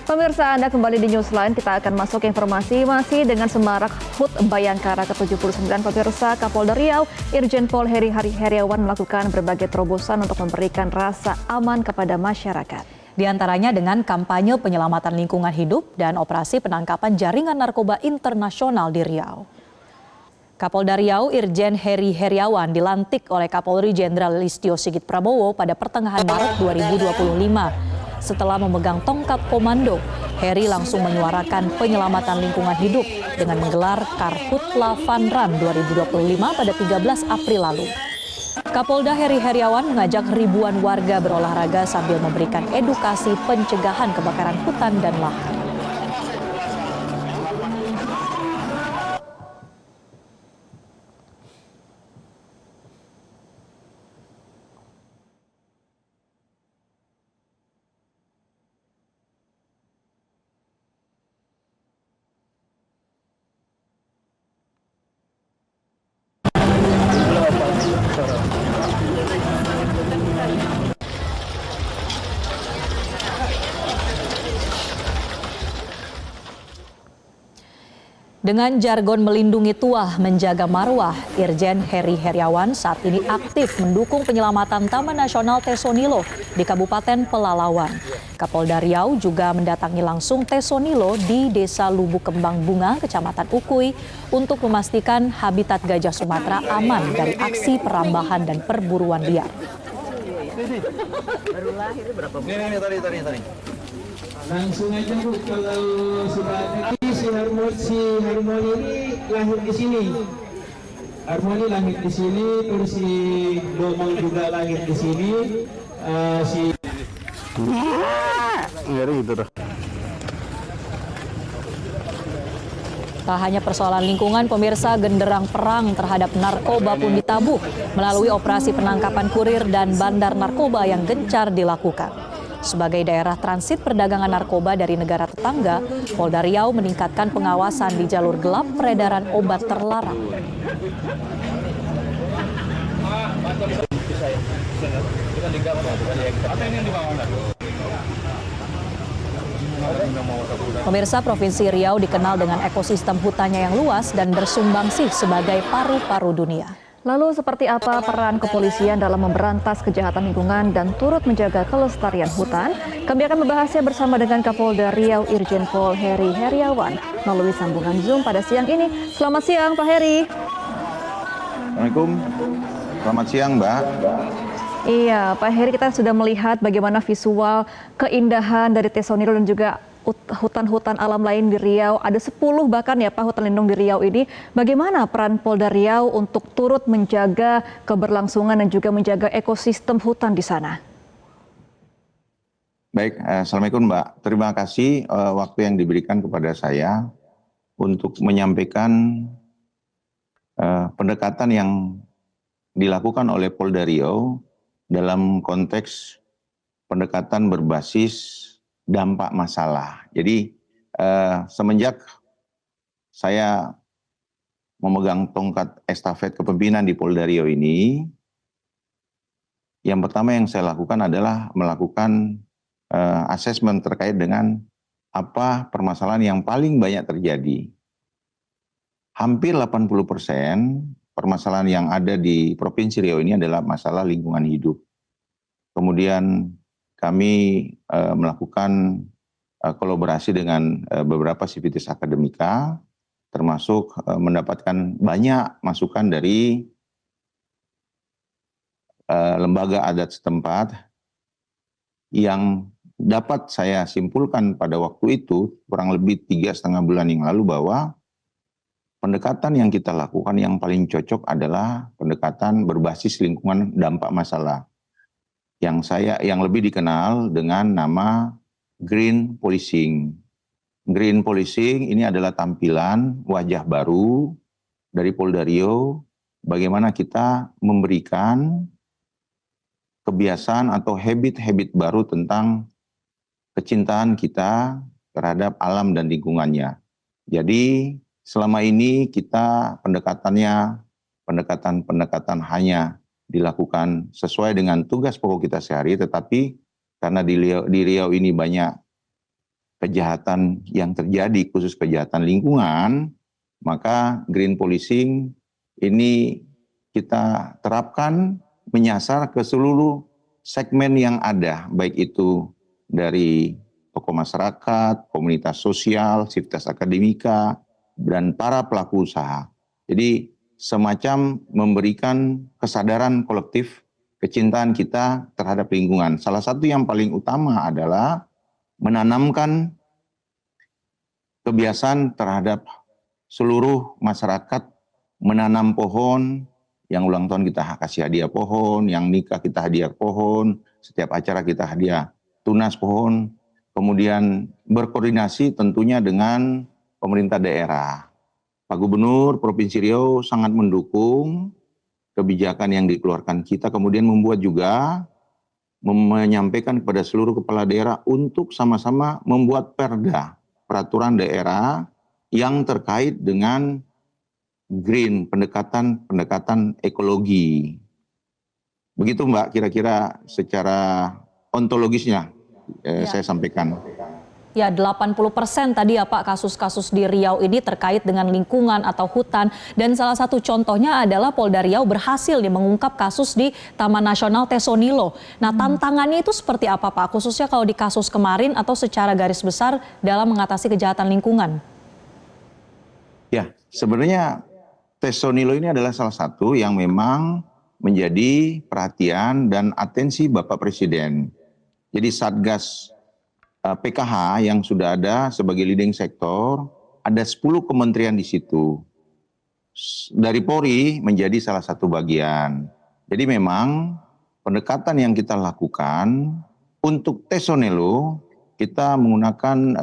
Pemirsa, Anda kembali di Newsline. Kita akan masuk ke informasi masih dengan semarak HUT Bayangkara ke-79. Pemirsa, Kapolda Riau, Irjen Pol Heri Heriawan melakukan berbagai terobosan untuk memberikan rasa aman kepada masyarakat. Di antaranya dengan kampanye penyelamatan lingkungan hidup dan operasi penangkapan jaringan narkoba internasional di Riau. Kapolda Riau Irjen Heri Heriawan dilantik oleh Kapolri Jenderal Listio Sigit Prabowo pada pertengahan Maret 2025. Setelah memegang tongkat komando, Heri langsung menyuarakan penyelamatan lingkungan hidup dengan menggelar Karhutla Fun Run 2025 pada 13 April lalu. Kapolda Heri Heriawan mengajak ribuan warga berolahraga sambil memberikan edukasi pencegahan kebakaran hutan dan lahan. Dengan jargon melindungi tuah menjaga marwah, Irjen Heri Heriawan saat ini aktif mendukung penyelamatan Taman Nasional Tesonilo di Kabupaten Pelalawan. Kapolda Riau juga mendatangi langsung Tesonilo di Desa Lubuk Kembang Bunga, Kecamatan Ukui, untuk memastikan habitat gajah Sumatera aman dari aksi perambahan dan perburuan liar. Baru lahir berapa bulan? Tadi. Langsung aja Bu, kalau sudah ada si Harmoni ini lahir di sini. Harmoni lahir di sini, terus si Domong juga lahir di sini. Ngeri gitu dah. Tak hanya persoalan lingkungan, pemirsa, genderang perang terhadap narkoba pun ditabuh melalui operasi penangkapan kurir dan bandar narkoba yang gencar dilakukan. Sebagai daerah transit perdagangan narkoba dari negara tetangga, Polda Riau meningkatkan pengawasan di jalur gelap peredaran obat terlarang. Pemirsa, Provinsi Riau dikenal dengan ekosistem hutannya yang luas dan bersumbangsih sebagai paru-paru dunia. Lalu seperti apa peran kepolisian dalam memberantas kejahatan lingkungan dan turut menjaga kelestarian hutan? Kami akan membahasnya bersama dengan Kapolda Riau Irjen Pol Heri Heriawan melalui sambungan Zoom pada siang ini. Selamat siang Pak Heri. Assalamualaikum. Selamat siang Mbak. Iya Pak Heri, kita sudah melihat bagaimana visual keindahan dari Tesonilo dan juga hutan-hutan alam lain di Riau. Ada 10 bahkan ya Pak hutan lindung di Riau ini. Bagaimana peran Polda Riau untuk turut menjaga keberlangsungan dan juga menjaga ekosistem hutan di sana? Baik, Assalamualaikum Mbak. Terima kasih waktu yang diberikan kepada saya untuk menyampaikan pendekatan yang dilakukan oleh Polda Riau dalam konteks pendekatan berbasis dampak masalah. Jadi semenjak saya memegang tongkat estafet kepemimpinan di Polda Riau ini, yang pertama yang saya lakukan adalah melakukan asesmen terkait dengan apa permasalahan yang paling banyak terjadi. Hampir 80% permasalahan yang ada di Provinsi Riau ini adalah masalah lingkungan hidup. Kemudian kami melakukan kolaborasi dengan beberapa sivitas akademika, termasuk mendapatkan banyak masukan dari lembaga adat setempat yang dapat saya simpulkan pada waktu itu kurang lebih 3,5 bulan yang lalu bahwa pendekatan yang kita lakukan yang paling cocok adalah pendekatan berbasis lingkungan dampak masalah. Yang lebih dikenal dengan nama green policing. Green policing ini adalah tampilan wajah baru dari Polda Riau, bagaimana kita memberikan kebiasaan atau habit-habit baru tentang kecintaan kita terhadap alam dan lingkungannya. Jadi selama ini kita pendekatan hanya dilakukan sesuai dengan tugas pokok kita sehari, tetapi karena di Riau ini banyak kejahatan yang terjadi, khusus kejahatan lingkungan, maka green policing ini kita terapkan menyasar ke seluruh segmen yang ada, baik itu dari tokoh masyarakat, komunitas sosial, sivitas akademika, dan para pelaku usaha. Jadi semacam memberikan kesadaran kolektif, kecintaan kita terhadap lingkungan. Salah satu yang paling utama adalah menanamkan kebiasaan terhadap seluruh masyarakat menanam pohon, yang ulang tahun kita kasih hadiah pohon, yang nikah kita hadiah pohon, setiap acara kita hadiah tunas pohon, kemudian berkoordinasi tentunya dengan pemerintah daerah. Pak Gubernur Provinsi Riau sangat mendukung kebijakan yang dikeluarkan kita, kemudian membuat juga menyampaikan kepada seluruh kepala daerah untuk sama-sama membuat perda, peraturan daerah yang terkait dengan green, pendekatan ekologi. Begitu Mbak, kira-kira secara ontologisnya saya sampaikan. Ya, 80% tadi ya Pak kasus-kasus di Riau ini terkait dengan lingkungan atau hutan. Dan salah satu contohnya adalah Polda Riau berhasil nih mengungkap kasus di Taman Nasional Tesonilo. Nah, tantangannya itu seperti apa Pak? Khususnya kalau di kasus kemarin atau secara garis besar dalam mengatasi kejahatan lingkungan? Ya, sebenarnya Tesonilo ini adalah salah satu yang memang menjadi perhatian dan atensi Bapak Presiden. Jadi Satgas PKH yang sudah ada sebagai leading sektor, ada 10 kementerian di situ. Dari Polri menjadi salah satu bagian. Jadi memang pendekatan yang kita lakukan untuk Tesonilo, kita menggunakan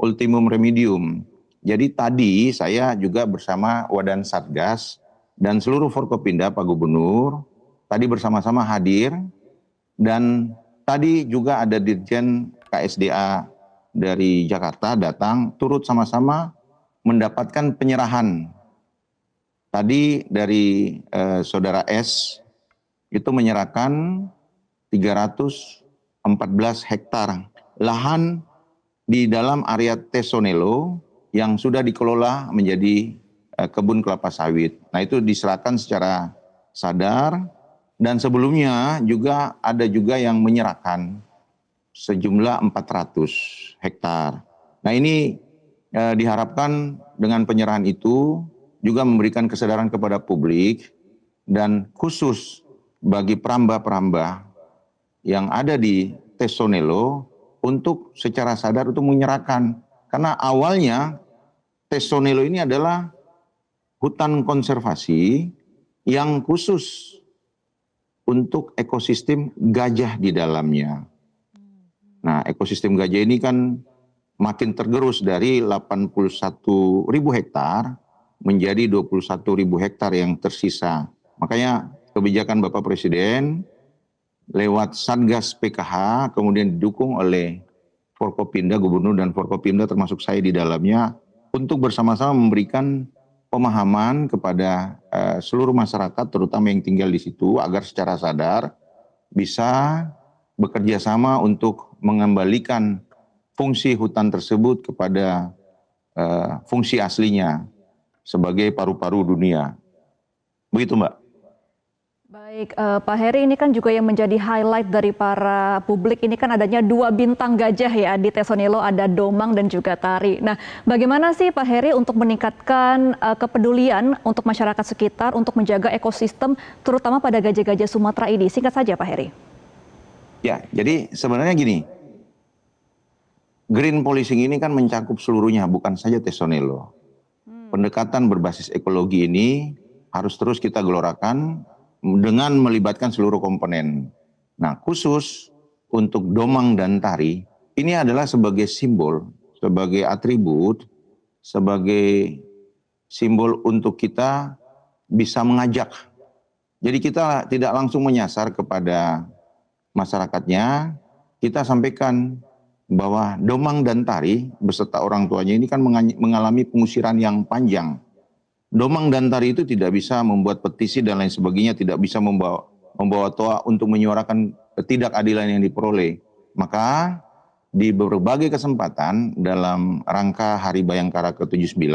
ultimum remedium. Jadi tadi saya juga bersama Wadan Satgas dan seluruh Forkopimda Pak Gubernur tadi bersama-sama hadir, dan tadi juga ada Dirjen KSDA dari Jakarta datang turut sama-sama mendapatkan penyerahan. Tadi dari Saudara S itu menyerahkan 314 hektar lahan di dalam area Tesonilo yang sudah dikelola menjadi kebun kelapa sawit. Nah, itu diserahkan secara sadar, dan sebelumnya juga ada juga yang menyerahkan sejumlah 400 hektar. Nah, ini diharapkan dengan penyerahan itu juga memberikan kesadaran kepada publik, dan khusus bagi perambah-perambah yang ada di Tesonilo untuk secara sadar untuk menyerahkan. Karena awalnya Tesonilo ini adalah hutan konservasi yang khusus untuk ekosistem gajah di dalamnya. Nah, ekosistem gajah ini kan makin tergerus dari 81.000 hektar menjadi 21.000 hektar yang tersisa. Makanya kebijakan Bapak Presiden lewat Satgas PKH kemudian didukung oleh Forkopimda, Gubernur dan Forkopimda termasuk saya di dalamnya, untuk bersama-sama memberikan pemahaman kepada seluruh masyarakat terutama yang tinggal di situ agar secara sadar bisa bekerja sama untuk mengembalikan fungsi hutan tersebut kepada fungsi aslinya sebagai paru-paru dunia. Begitu Mbak. Baik, Pak Heri, ini kan juga yang menjadi highlight dari para publik ini kan adanya 2 bintang gajah ya di Tesonilo, ada domang dan juga tari. Nah, bagaimana sih Pak Heri untuk meningkatkan kepedulian untuk masyarakat sekitar untuk menjaga ekosistem terutama pada gajah-gajah Sumatera ini? Singkat saja Pak Heri. Ya, jadi sebenarnya gini, green policing ini kan mencakup seluruhnya, bukan saja Tesonilo. Pendekatan berbasis ekologi ini harus terus kita gelorakan dengan melibatkan seluruh komponen. Nah, khusus untuk domang dan tari, ini adalah sebagai simbol, sebagai atribut, sebagai simbol untuk kita bisa mengajak. Jadi kita tidak langsung menyasar kepada masyarakatnya, kita sampaikan bahwa domang dan tari beserta orang tuanya ini kan mengalami pengusiran yang panjang. Domang dan tari itu tidak bisa membuat petisi dan lain sebagainya, tidak bisa membawa toa untuk menyuarakan ketidakadilan yang diperoleh. Maka di berbagai kesempatan dalam rangka Hari Bayangkara ke-79,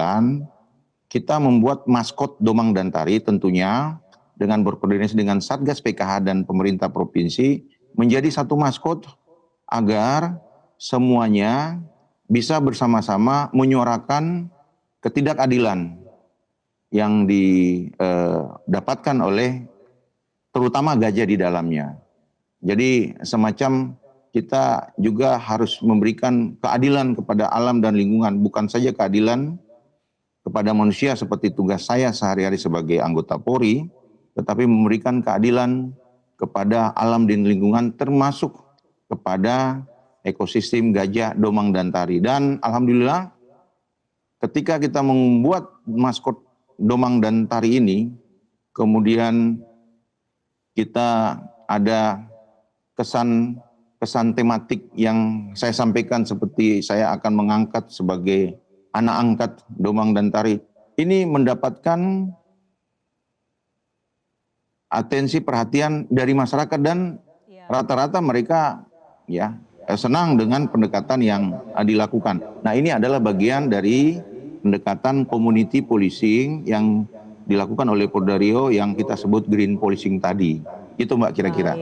kita membuat maskot Domang dan Tari tentunya dengan berkoordinasi dengan Satgas PKH dan pemerintah provinsi menjadi satu maskot agar semuanya bisa bersama-sama menyuarakan ketidakadilan yang didapatkan oleh terutama gajah di dalamnya. Jadi semacam kita juga harus memberikan keadilan kepada alam dan lingkungan, bukan saja keadilan kepada manusia seperti tugas saya sehari-hari sebagai anggota Polri, tetapi memberikan keadilan kepada alam dan lingkungan termasuk kepada ekosistem gajah, domang, dan tari. Dan alhamdulillah ketika kita membuat maskot domang dan tari ini, kemudian kita ada kesan tematik yang saya sampaikan seperti saya akan mengangkat sebagai anak angkat domang dan tari. Ini mendapatkan atensi perhatian dari masyarakat dan rata-rata mereka ya senang dengan pendekatan yang dilakukan. Nah, ini adalah bagian dari pendekatan community policing yang dilakukan oleh Polda Riau yang kita sebut green policing tadi. Itu Mbak kira-kira.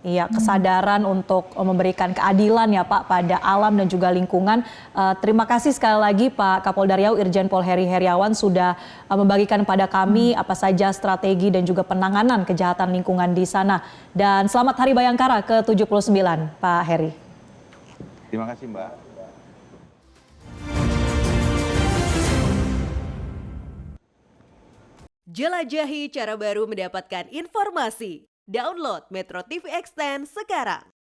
Iya, kesadaran untuk memberikan keadilan ya Pak pada alam dan juga lingkungan. Terima kasih sekali lagi Pak Kapolda Riau Irjen Pol Heri Heriawan sudah membagikan pada kami apa saja strategi dan juga penanganan kejahatan lingkungan di sana. Dan selamat Hari Bayangkara ke-79 Pak Heri. Terima kasih Mbak. Jelajahi cara baru mendapatkan informasi. Download Metro TV Extend sekarang.